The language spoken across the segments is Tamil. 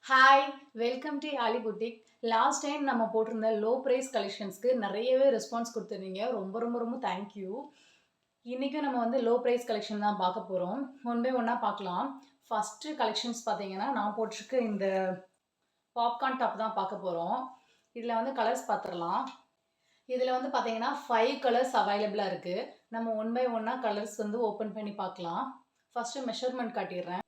ஹாய் வெல்கம் டு ஆலி புட்டிக். லாஸ்ட் டைம் நம்ம போட்டிருந்த லோ ப்ரைஸ் கலெக்ஷன்ஸ்க்கு நிறையவே ரெஸ்பான்ஸ் கொடுத்துருந்தீங்க. ரொம்ப ரொம்ப ரொம்ப தேங்க்யூ. இன்றைக்கும் நம்ம வந்து லோ ப்ரைஸ் கலெக்ஷன் தான் பார்க்க போகிறோம். ஒன் பை ஒன்னாக பார்க்கலாம். ஃபஸ்ட்டு கலெக்ஷன்ஸ் பார்த்தீங்கன்னா நான் போட்டிருக்க இந்த பாப்கார்ன் டாப் தான் பார்க்க போகிறோம். இதில் வந்து கலர்ஸ் பார்த்துடலாம். இதில் வந்து பார்த்தீங்கன்னா 5 கலர்ஸ் அவைலபிளாக இருக்குது. நம்ம ஒன் பை ஒன்னாக கலர்ஸ் வந்து ஓப்பன் பண்ணி பார்க்கலாம். ஃபஸ்ட்டு மெஷர்மெண்ட் காட்டிடுறேன்.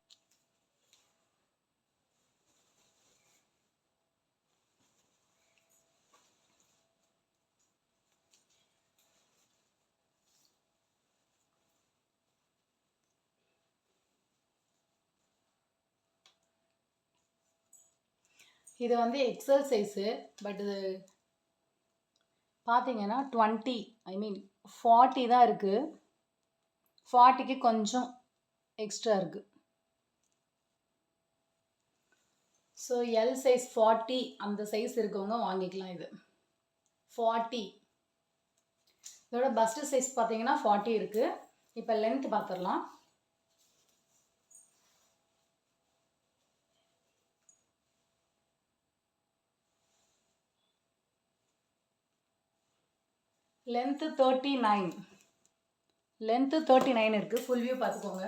இது வந்து எக்ஸல் சைஸு. பட் இது பார்த்தீங்கன்னா 20 40 தான் இருக்குது. 40க்கு கொஞ்சம் எக்ஸ்ட்ரா இருக்குது. ஸோ எல் சைஸ் 40 அந்த சைஸ் இருக்கவங்க வாங்கிக்கலாம். இது 40. இதோட பஸ்ட் சைஸ் பார்த்தீங்கன்னா 40 இருக்குது. இப்போ லென்த் பார்த்துடலாம். லென்த்து 39. லென்த்து 39 இருக்குது. ஃபுல் வியூ பார்த்துக்கோங்க.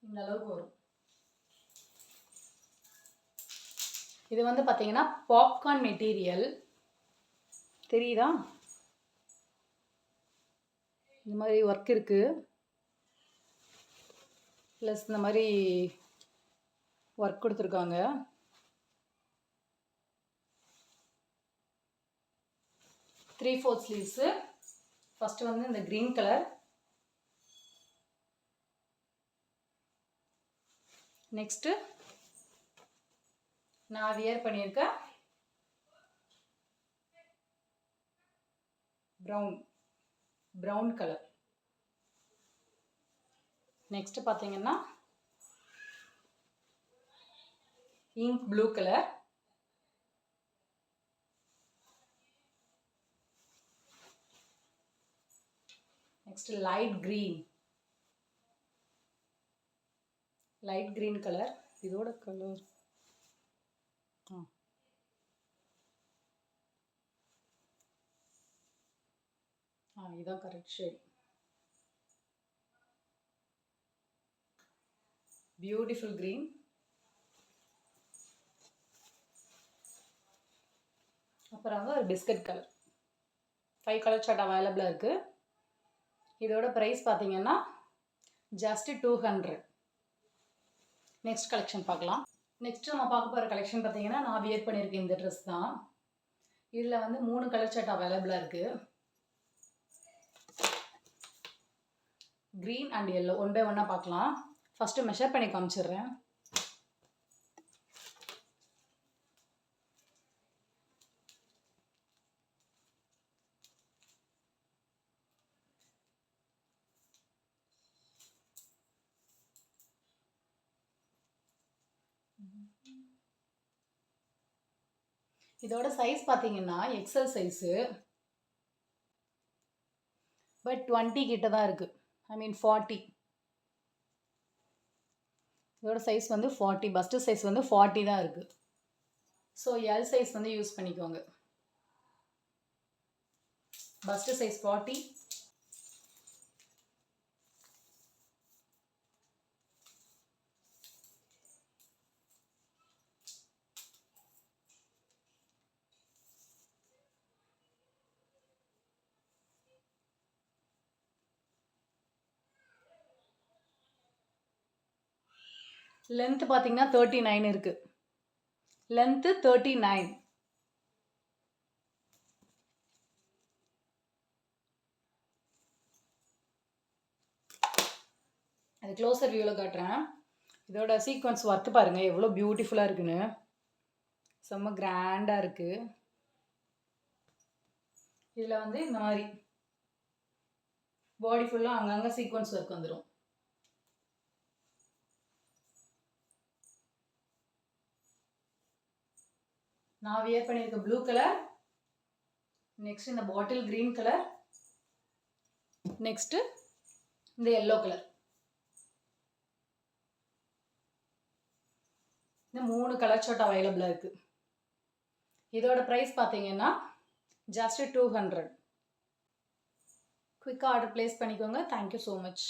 இந்த அளவுக்கு வரும். இது வந்து பார்த்தீங்கன்னா பாப்கார்ன் மெட்டீரியல் தெரியுதா? இந்த மாதிரி ஒர்க் இருக்குது. ப்ளஸ் இந்த மாதிரி ஒர்க் கொடுத்துருக்காங்க. Three fourth sleeves. ஃபஸ்ட்டு வந்து இந்த க்ரீன் கலர், நெக்ஸ்ட்டு நான் வியர் பண்ணியிருக்க ப்ரௌன் கலர். நெக்ஸ்ட்டு பார்த்தீங்கன்னா ink blue colour. Next light green colour. இதோட கலர் இதுதான் கரெக்ட் ஷேட். Beautiful green. அப்புறம் வந்து ஒரு பிஸ்கட் கலர். 5 கலர் சார்ட் அவைலபிளாக இருக்குது. இதோட ப்ரைஸ் பார்த்தீங்கன்னா ஜஸ்ட் 200. நெக்ஸ்ட் கலெக்ஷன் பார்க்கலாம். நெக்ஸ்ட் நம்ம பார்க்க போகிற கலெக்ஷன் பார்த்தீங்கன்னா நான் வியர் பண்ணியிருக்கேன் இந்த ட்ரெஸ் தான். இதில் வந்து 3 கலர் சார்ட் அவைலபிளாக இருக்குது. Green and yellow one by ஒன்னாக பார்க்கலாம். ஃபஸ்ட்டு மெஷர் பண்ணி காமிச்சிடுறேன். இதோட சைஸ் பார்த்தீங்கன்னா எக்ஸல் சைஸு. பட் 20 கிட்ட தான் இருக்குது. 40. இதோட சைஸ் வந்து 40. பஸ்ட் சைஸ் வந்து 40 தான் இருக்குது. ஸோ எல் சைஸ் வந்து யூஸ் பண்ணிக்கோங்க. First size 40. லென்த்து பார்த்தீங்கன்னா 39 இருக்குது. லென்த்து 39. அது க்ளோஸர் வியூவில் காட்டுறேன். இதோட சீக்வன்ஸ் ஒர்க்கு பாருங்கள் எவ்வளோ பியூட்டிஃபுல்லாக இருக்குன்னு. செம்ம கிராண்டாக இருக்குது. இதில் வந்து இந்த மாதிரி பாடி ஃபுல்லாக அங்கங்கே சீக்வன்ஸ் ஒர்க் வந்துடும். நான் வியர் பண்ணியிருக்க ப்ளூ கலர். நெக்ஸ்ட் இந்த பாட்டில் க்ரீன் கலர். நெக்ஸ்ட்டு இந்த எல்லோ கலர். இந்த 3 கலர் ஷர்ட் அவைலபிளாக இருக்குது. இதோட ப்ரைஸ் பார்த்தீங்கன்னா ஜஸ்ட் 200. குயிக்காக ஆர்டர் ப்ளேஸ் பண்ணிக்கோங்க. Thank you so much.